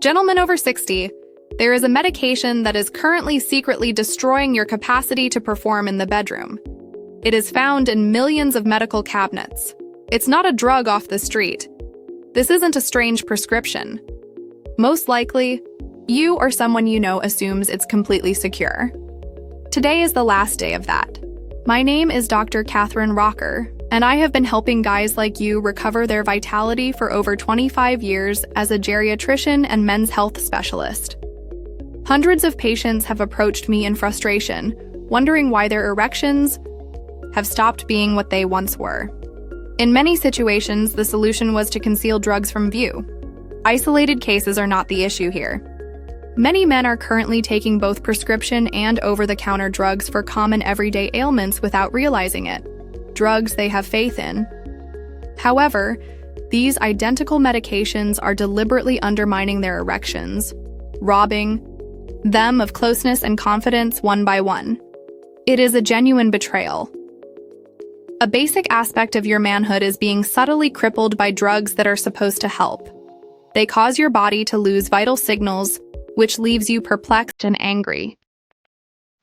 Gentlemen over 60, there is a medication that is currently secretly destroying your capacity to perform in the bedroom. It is found in millions of medical cabinets. It's not a drug off the street. This isn't a strange prescription. Most likely, you or someone you know assumes it's completely secure. Today is the last day of that. My name is Dr. Catherine Rocker, and I have been helping guys like you recover their vitality for over 25 years as a geriatrician and men's health specialist. Hundreds of patients have approached me in frustration, wondering why their erections have stopped being what they once were. In many situations, the solution was to conceal drugs from view. Isolated cases are not the issue here. Many men are currently taking both prescription and over-the-counter drugs for common everyday ailments without realizing it. Drugs they have faith in. However, these identical medications are deliberately undermining their erections, robbing them of closeness and confidence one by one. It is a genuine betrayal. A basic aspect of your manhood is being subtly crippled by drugs that are supposed to help. They cause your body to lose vital signals, which leaves you perplexed and angry.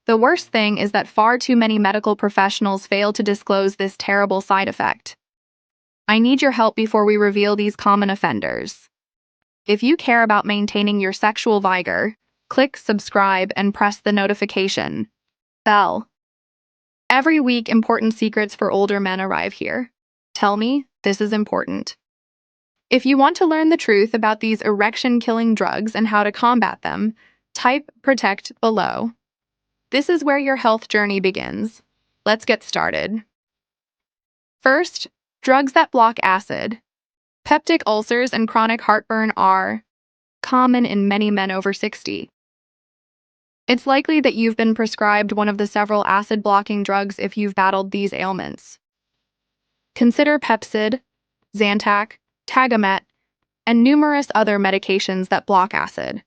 The worst thing is that far too many medical professionals fail to disclose this terrible side effect. I need your help before we reveal these common offenders. If you care about maintaining your sexual vigor, click subscribe and press the notification bell. Every week, important secrets for older men arrive here. Tell me, this is important. If you want to learn the truth about these erection-killing drugs and how to combat them, type PROTECT below. This is where your health journey begins. Let's get started. First, drugs that block acid. Peptic ulcers and chronic heartburn are common in many men over 60. It's likely that you've been prescribed one of the several acid-blocking drugs if you've battled these ailments. Consider Pepcid, Zantac, Tagamet, and numerous other medications that block acid.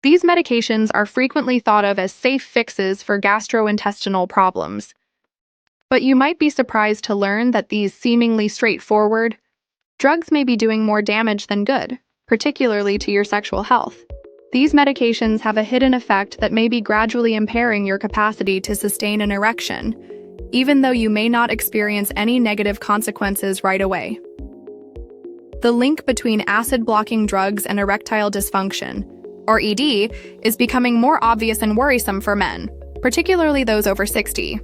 These medications are frequently thought of as safe fixes for gastrointestinal problems. But you might be surprised to learn that these seemingly straightforward drugs may be doing more damage than good, particularly to your sexual health. These medications have a hidden effect that may be gradually impairing your capacity to sustain an erection, even though you may not experience any negative consequences right away. The link between acid-blocking drugs and erectile dysfunction, or ED, is becoming more obvious and worrisome for men, particularly those over 60.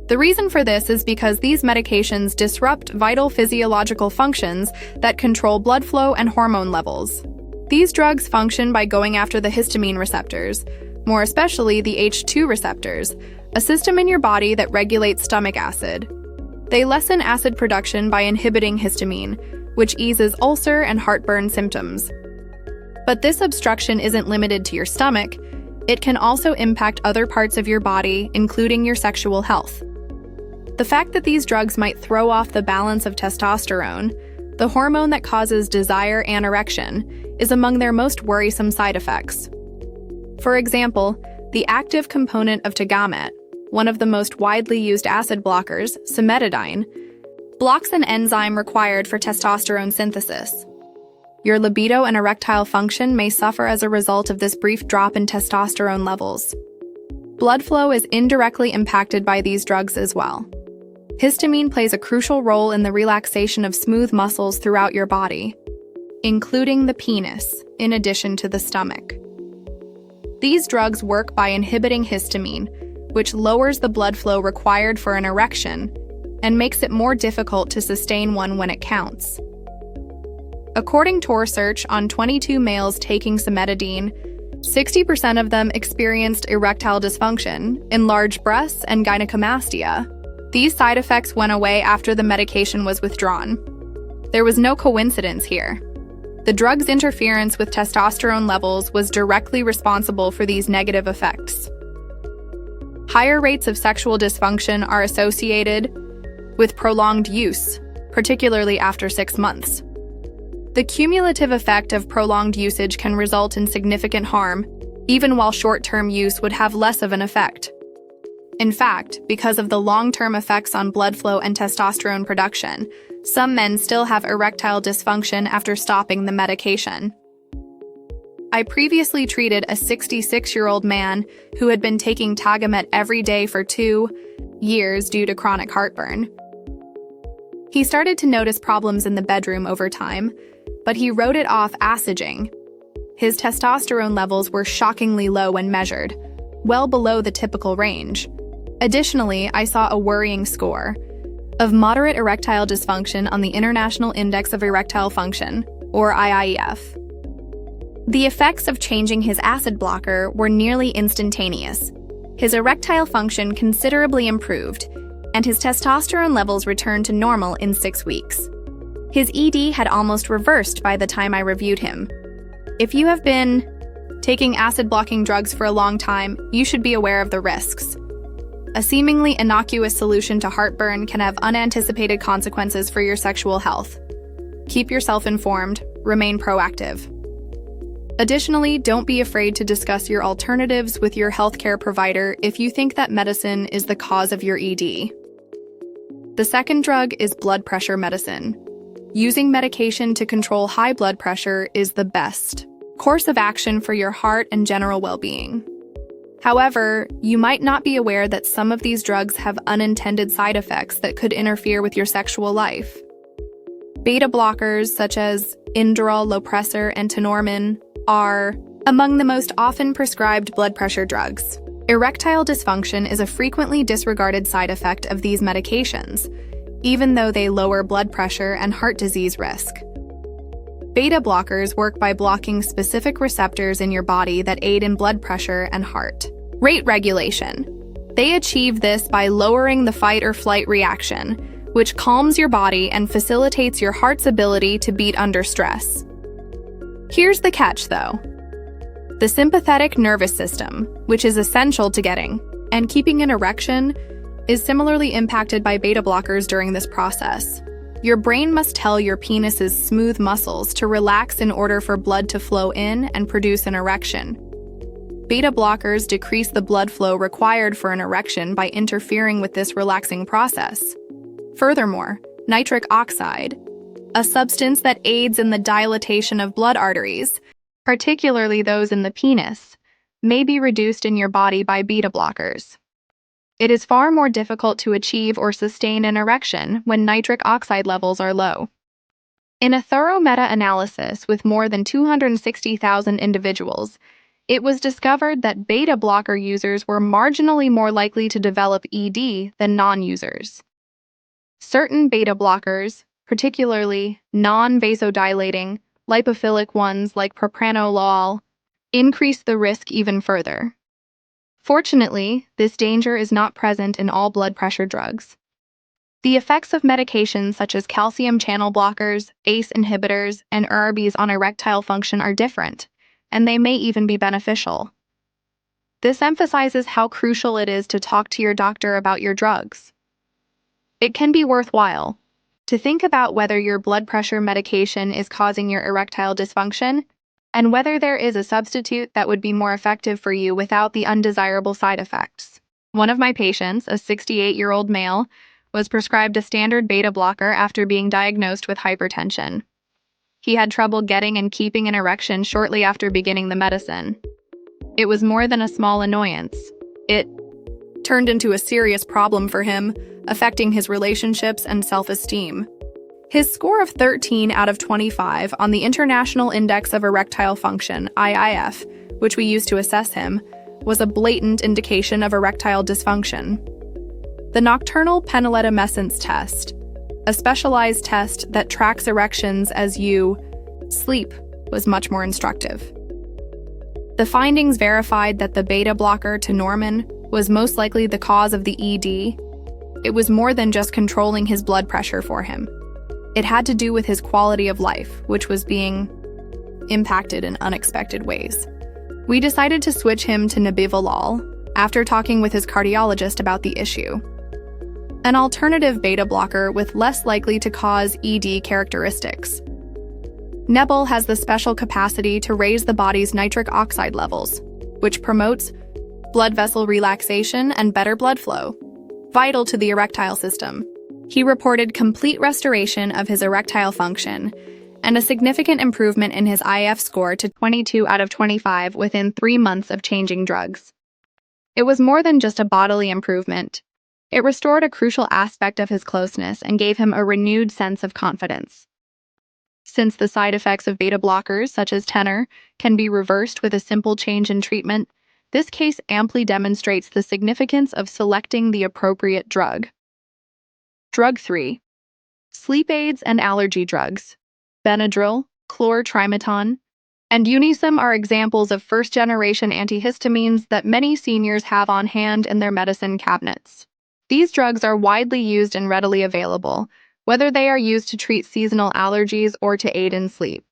The reason for this is because these medications disrupt vital physiological functions that control blood flow and hormone levels. These drugs function by going after the histamine receptors, more especially the H2 receptors, a system in your body that regulates stomach acid. They lessen acid production by inhibiting histamine, which eases ulcer and heartburn symptoms. But this obstruction isn't limited to your stomach. It can also impact other parts of your body, including your sexual health. The fact that these drugs might throw off the balance of testosterone, the hormone that causes desire and erection, is among their most worrisome side effects. For example, the active component of Tagamet, one of the most widely used acid blockers, cimetidine, blocks an enzyme required for testosterone synthesis. Your libido and erectile function may suffer as a result of this brief drop in testosterone levels. Blood flow is indirectly impacted by these drugs as well. Histamine plays a crucial role in the relaxation of smooth muscles throughout your body, including the penis, in addition to the stomach. These drugs work by inhibiting histamine, which lowers the blood flow required for an erection and makes it more difficult to sustain one when it counts. According to research on 22 males taking cimetidine, 60% of them experienced erectile dysfunction, enlarged breasts, and gynecomastia. These side effects went away after the medication was withdrawn. There was no coincidence here. The drug's interference with testosterone levels was directly responsible for these negative effects. Higher rates of sexual dysfunction are associated with prolonged use, particularly after 6 months. The cumulative effect of prolonged usage can result in significant harm, even while short-term use would have less of an effect. In fact, because of the long-term effects on blood flow and testosterone production, some men still have erectile dysfunction after stopping the medication. I previously treated a 66-year-old man who had been taking Tagamet every day for 2 years due to chronic heartburn. He started to notice problems in the bedroom over time, but he wrote it off acidging. His testosterone levels were shockingly low when measured, well below the typical range. Additionally, I saw a worrying score of moderate erectile dysfunction on the International Index of Erectile Function, or IIEF. The effects of changing his acid blocker were nearly instantaneous. His erectile function considerably improved, and his testosterone levels returned to normal in 6 weeks. His ED had almost reversed by the time I reviewed him. If you have been taking acid-blocking drugs for a long time, you should be aware of the risks. A seemingly innocuous solution to heartburn can have unanticipated consequences for your sexual health. Keep yourself informed, remain proactive. Additionally, don't be afraid to discuss your alternatives with your healthcare provider if you think that medicine is the cause of your ED. The second drug is blood pressure medicine. Using medication to control high blood pressure is the best course of action for your heart and general well-being. However, you might not be aware that some of these drugs have unintended side effects that could interfere with your sexual life. Beta blockers such as Inderal, Lopressor, and Tenormin are among the most often prescribed blood pressure drugs. Erectile dysfunction is a frequently disregarded side effect of these medications, even though they lower blood pressure and heart disease risk. Beta blockers work by blocking specific receptors in your body that aid in blood pressure and heart rate regulation. They achieve this by lowering the fight or flight reaction, which calms your body and facilitates your heart's ability to beat under stress. Here's the catch, though. The sympathetic nervous system, which is essential to getting and keeping an erection, is similarly impacted by beta blockers during this process. Your brain must tell your penis's smooth muscles to relax in order for blood to flow in and produce an erection. Beta blockers decrease the blood flow required for an erection by interfering with this relaxing process. Furthermore, nitric oxide, a substance that aids in the dilatation of blood arteries, particularly those in the penis, may be reduced in your body by beta blockers. It is far more difficult to achieve or sustain an erection when nitric oxide levels are low. In a thorough meta-analysis with more than 260,000 individuals, it was discovered that beta blocker users were marginally more likely to develop ED than non-users. Certain beta blockers, particularly non-vasodilating, lipophilic ones like propranolol, increase the risk even further. Fortunately, this danger is not present in all blood pressure drugs. The effects of medications such as calcium channel blockers, ACE inhibitors, and ARBs on erectile function are different, and they may even be beneficial. This emphasizes how crucial it is to talk to your doctor about your drugs. It can be worthwhile to think about whether your blood pressure medication is causing your erectile dysfunction and whether there is a substitute that would be more effective for you without the undesirable side effects. One of my patients, a 68-year-old male, was prescribed a standard beta blocker after being diagnosed with hypertension. He had trouble getting and keeping an erection shortly after beginning the medicine. It was more than a small annoyance. It turned into a serious problem for him, affecting his relationships and self-esteem. His score of 13 out of 25 on the International Index of Erectile Function, IIF, which we use to assess him, was a blatant indication of erectile dysfunction. The nocturnal peniletomescence test, a specialized test that tracks erections as you sleep, was much more instructive. The findings verified that the beta blocker Tenormin was most likely the cause of the ED. It was more than just controlling his blood pressure for him. It had to do with his quality of life, which was being impacted in unexpected ways. We decided to switch him to nebivolol after talking with his cardiologist about the issue. An alternative beta blocker with less likely to cause ED characteristics. Nebel has the special capacity to raise the body's nitric oxide levels, which promotes blood vessel relaxation and better blood flow, vital to the erectile system. He reported complete restoration of his erectile function and a significant improvement in his IF score to 22 out of 25 within 3 months of changing drugs. It was more than just a bodily improvement. It restored a crucial aspect of his closeness and gave him a renewed sense of confidence. Since the side effects of beta blockers, such as tenor, can be reversed with a simple change in treatment, this case amply demonstrates the significance of selecting the appropriate drug. Drug 3. Sleep aids and allergy drugs. Benadryl, chlortrimeton, and Unisom are examples of first-generation antihistamines that many seniors have on hand in their medicine cabinets. These drugs are widely used and readily available, whether they are used to treat seasonal allergies or to aid in sleep.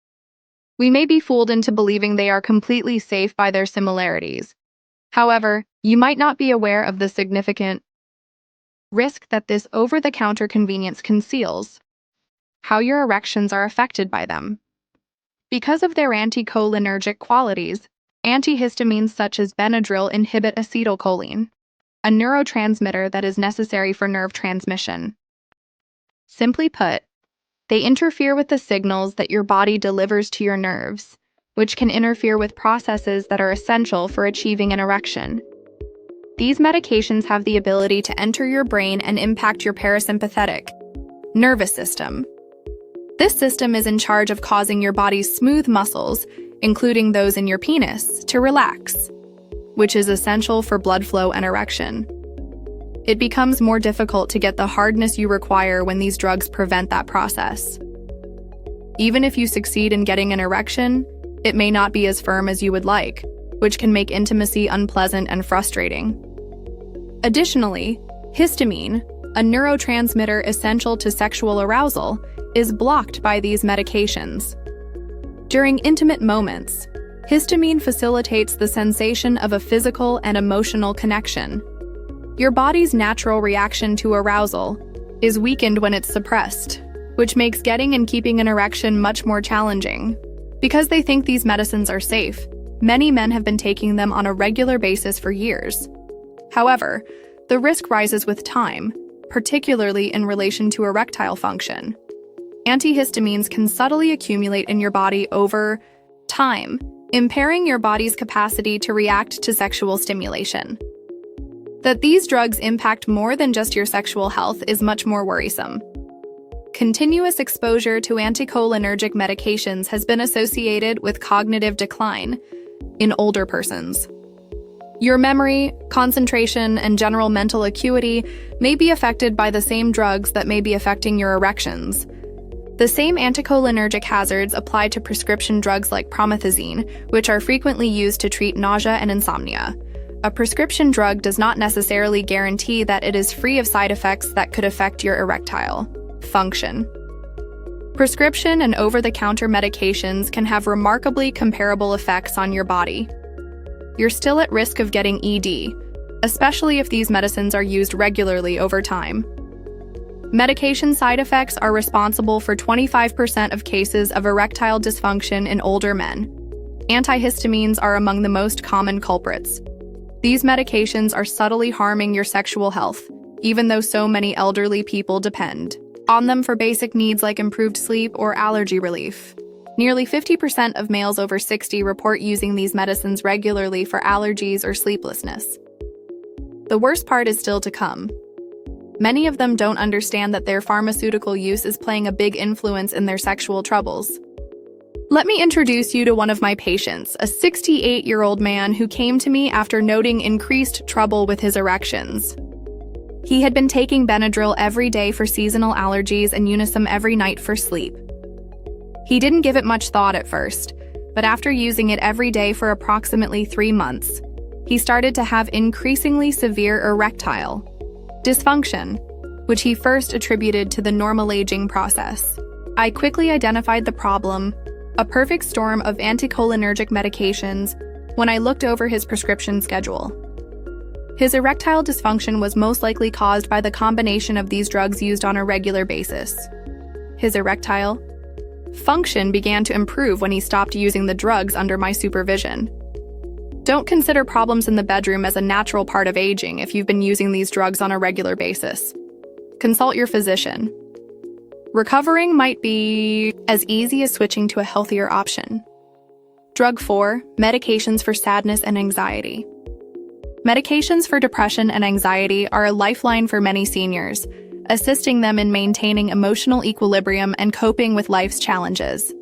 We may be fooled into believing they are completely safe by their similarities. However, you might not be aware of the significant risk that this over-the-counter convenience conceals. How your erections are affected by them. Because of their anticholinergic qualities, antihistamines such as Benadryl inhibit acetylcholine, a neurotransmitter that is necessary for nerve transmission. Simply put, they interfere with the signals that your body delivers to your nerves, which can interfere with processes that are essential for achieving an erection. These medications have the ability to enter your brain and impact your parasympathetic nervous system. This system is in charge of causing your body's smooth muscles, including those in your penis, to relax, which is essential for blood flow and erection. It becomes more difficult to get the hardness you require when these drugs prevent that process. Even if you succeed in getting an erection, it may not be as firm as you would like, which can make intimacy unpleasant and frustrating. Additionally, histamine, a neurotransmitter essential to sexual arousal, is blocked by these medications. During intimate moments, histamine facilitates the sensation of a physical and emotional connection. Your body's natural reaction to arousal is weakened when it's suppressed, which makes getting and keeping an erection much more challenging. Because they think these medicines are safe, many men have been taking them on a regular basis for years. However, the risk rises with time, particularly in relation to erectile function. Antihistamines can subtly accumulate in your body over time, impairing your body's capacity to react to sexual stimulation. That these drugs impact more than just your sexual health is much more worrisome. Continuous exposure to anticholinergic medications has been associated with cognitive decline in older persons. Your memory, concentration, and general mental acuity may be affected by the same drugs that may be affecting your erections. The same anticholinergic hazards apply to prescription drugs like promethazine, which are frequently used to treat nausea and insomnia. A prescription drug does not necessarily guarantee that it is free of side effects that could affect your erectile function. Prescription and over-the-counter medications can have remarkably comparable effects on your body. You're still at risk of getting ED, especially if these medicines are used regularly over time. Medication side effects are responsible for 25% of cases of erectile dysfunction in older men. Antihistamines are among the most common culprits. These medications are subtly harming your sexual health, even though so many elderly people depend on them for basic needs like improved sleep or allergy relief. Nearly 50% of males over 60 report using these medicines regularly for allergies or sleeplessness. The worst part is still to come. Many of them don't understand that their pharmaceutical use is playing a big influence in their sexual troubles. Let me introduce you to one of my patients, a 68-year-old man who came to me after noting increased trouble with his erections. He had been taking Benadryl every day for seasonal allergies and Unisom every night for sleep. He didn't give it much thought at first, but after using it every day for approximately 3 months, he started to have increasingly severe erectile dysfunction, which he first attributed to the normal aging process. I quickly identified the problem, a perfect storm of anticholinergic medications, when I looked over his prescription schedule. His erectile dysfunction was most likely caused by the combination of these drugs used on a regular basis. His erectile function began to improve when he stopped using the drugs under my supervision. Don't consider problems in the bedroom as a natural part of aging if you've been using these drugs on a regular basis. Consult your physician. Recovering might be as easy as switching to a healthier option. Drug 4, medications for sadness and anxiety. Medications for depression and anxiety are a lifeline for many seniors, assisting them in maintaining emotional equilibrium and coping with life's challenges.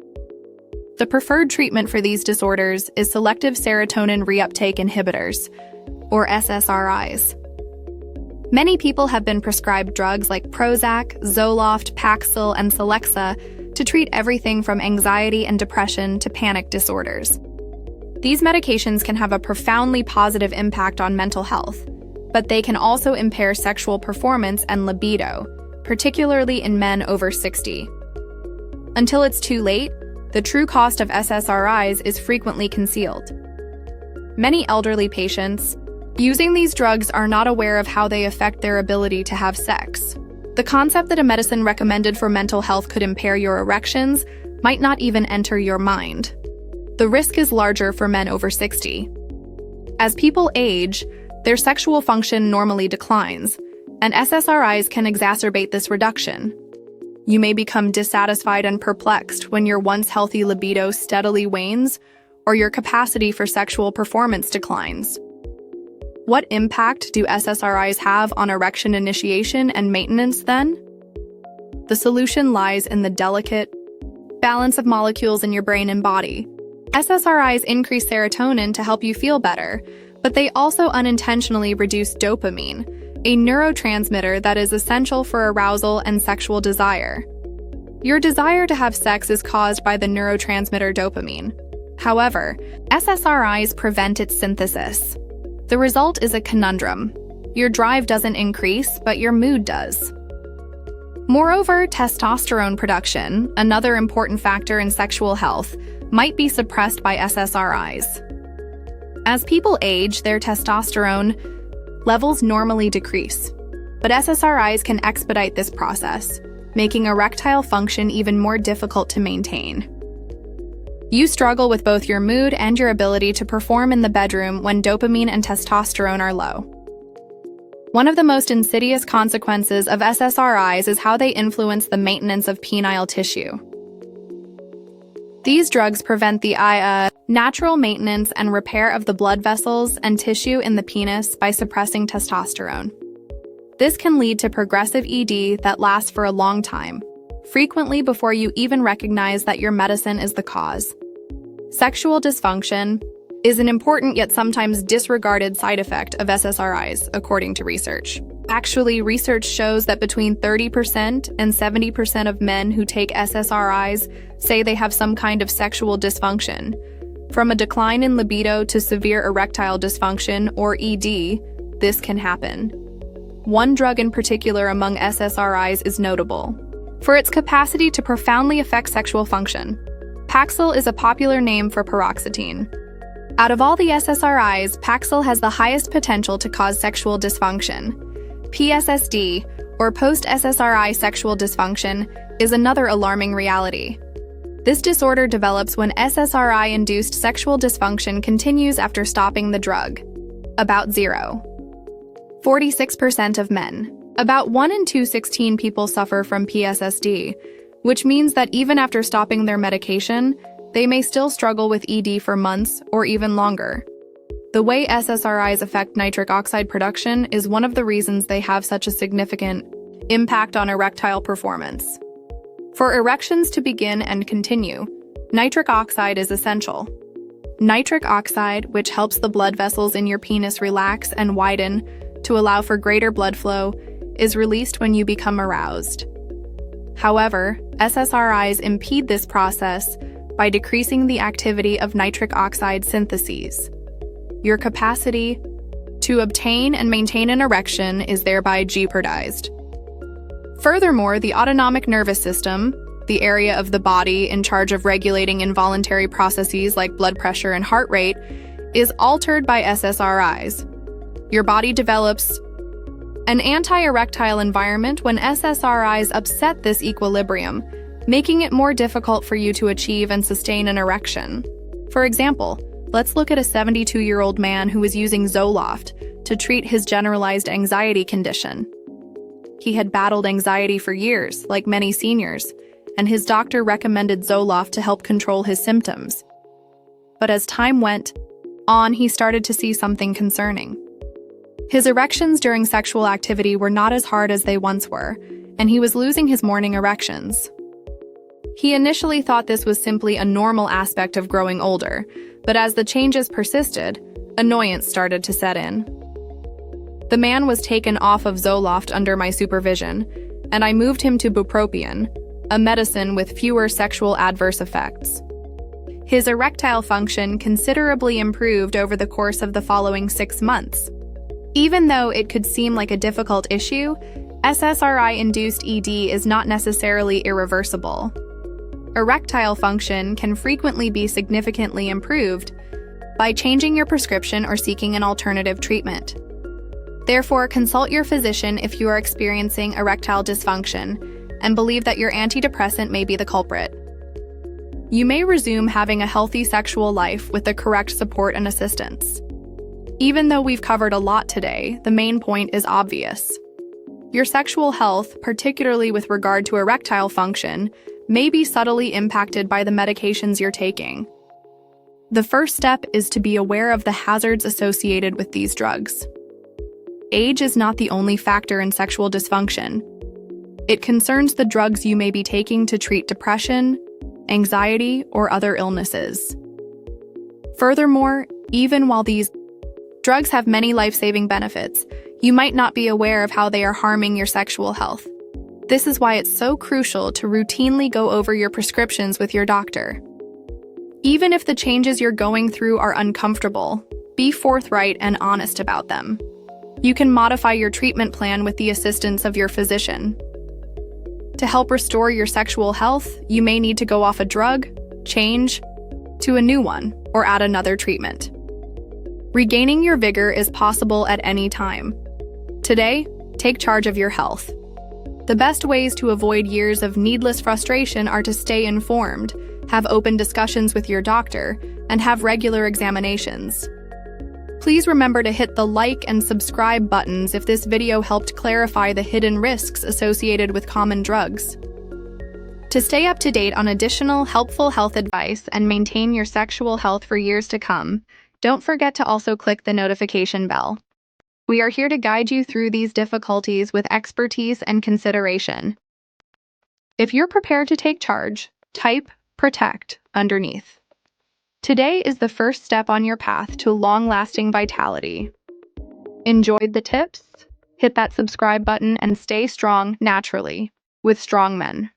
The preferred treatment for these disorders is selective serotonin reuptake inhibitors, or SSRIs. Many people have been prescribed drugs like Prozac, Zoloft, Paxil, and Celexa to treat everything from anxiety and depression to panic disorders. These medications can have a profoundly positive impact on mental health, but they can also impair sexual performance and libido, particularly in men over 60. Until it's too late, the true cost of SSRIs is frequently concealed. Many elderly patients using these drugs are not aware of how they affect their ability to have sex. The concept that a medicine recommended for mental health could impair your erections might not even enter your mind. The risk is larger for men over 60. As people age, their sexual function normally declines, and SSRIs can exacerbate this reduction. You may become dissatisfied and perplexed when your once healthy libido steadily wanes or your capacity for sexual performance declines. What impact do SSRIs have on erection initiation and maintenance then? The solution lies in the delicate balance of molecules in your brain and body. SSRIs increase serotonin to help you feel better, but they also unintentionally reduce dopamine, a neurotransmitter that is essential for arousal and sexual desire. Your desire to have sex is caused by the neurotransmitter dopamine. However, SSRIs prevent its synthesis. The result is a conundrum. Your drive doesn't increase, but your mood does. Moreover, testosterone production, another important factor in sexual health, might be suppressed by SSRIs. As people age, their testosterone levels normally decrease, but SSRIs can expedite this process, making erectile function even more difficult to maintain. You struggle with both your mood and your ability to perform in the bedroom when dopamine and testosterone are low. One of the most insidious consequences of SSRIs is how they influence the maintenance of penile tissue. These drugs prevent the natural maintenance and repair of the blood vessels and tissue in the penis by suppressing testosterone. This can lead to progressive ED that lasts for a long time, frequently before you even recognize that your medicine is the cause. Sexual dysfunction is an important yet sometimes disregarded side effect of SSRIs, according to research. Actually, research shows that between 30% and 70% of men who take SSRIs say they have some kind of sexual dysfunction. From a decline in libido to severe erectile dysfunction, or ED, this can happen. One drug in particular among SSRIs is notable for its capacity to profoundly affect sexual function. Paxil is a popular name for paroxetine. Out of all the SSRIs, Paxil has the highest potential to cause sexual dysfunction. PSSD, or post-SSRI sexual dysfunction, is another alarming reality. This disorder develops when SSRI-induced sexual dysfunction continues after stopping the drug. About 46% of men. About 1 in 216 people suffer from PSSD, which means that even after stopping their medication, they may still struggle with ED for months or even longer. The way SSRIs affect nitric oxide production is one of the reasons they have such a significant impact on erectile performance. For erections to begin and continue, nitric oxide is essential. Nitric oxide, which helps the blood vessels in your penis relax and widen to allow for greater blood flow, is released when you become aroused. However, SSRIs impede this process by decreasing the activity of nitric oxide syntheses. Your capacity to obtain and maintain an erection is thereby jeopardized. Furthermore, the autonomic nervous system, the area of the body in charge of regulating involuntary processes like blood pressure and heart rate, is altered by SSRIs. Your body develops an anti-erectile environment when SSRIs upset this equilibrium, making it more difficult for you to achieve and sustain an erection. For example, let's look at a 72-year-old man who is using Zoloft to treat his generalized anxiety condition. He had battled anxiety for years, like many seniors, and his doctor recommended Zoloft to help control his symptoms. But as time went on, he started to see something concerning. His erections during sexual activity were not as hard as they once were, and he was losing his morning erections. He initially thought this was simply a normal aspect of growing older, but as the changes persisted, annoyance started to set in. The man was taken off of Zoloft under my supervision, and I moved him to bupropion, a medicine with fewer sexual adverse effects. His erectile function considerably improved over the course of the following 6 months. Even though it could seem like a difficult issue, SSRI-induced ED is not necessarily irreversible. Erectile function can frequently be significantly improved by changing your prescription or seeking an alternative treatment. Therefore, consult your physician if you are experiencing erectile dysfunction and believe that your antidepressant may be the culprit. You may resume having a healthy sexual life with the correct support and assistance. Even though we've covered a lot today, the main point is obvious. Your sexual health, particularly with regard to erectile function, may be subtly impacted by the medications you're taking. The first step is to be aware of the hazards associated with these drugs. Age is not the only factor in sexual dysfunction. It concerns the drugs you may be taking to treat depression, anxiety, or other illnesses. Furthermore, even while these drugs have many life-saving benefits, you might not be aware of how they are harming your sexual health. This is why it's so crucial to routinely go over your prescriptions with your doctor. Even if the changes you're going through are uncomfortable, be forthright and honest about them. You can modify your treatment plan with the assistance of your physician. To help restore your sexual health, you may need to go off a drug, change to a new one, or add another treatment. Regaining your vigor is possible at any time. Today, take charge of your health. The best ways to avoid years of needless frustration are to stay informed, have open discussions with your doctor, and have regular examinations. Please remember to hit the like and subscribe buttons if this video helped clarify the hidden risks associated with common drugs. To stay up to date on additional helpful health advice and maintain your sexual health for years to come, don't forget to also click the notification bell. We are here to guide you through these difficulties with expertise and consideration. If you're prepared to take charge, type "Protect" underneath. Today is the first step on your path to long-lasting vitality. Enjoyed the tips? Hit that subscribe button and stay strong naturally with strong men.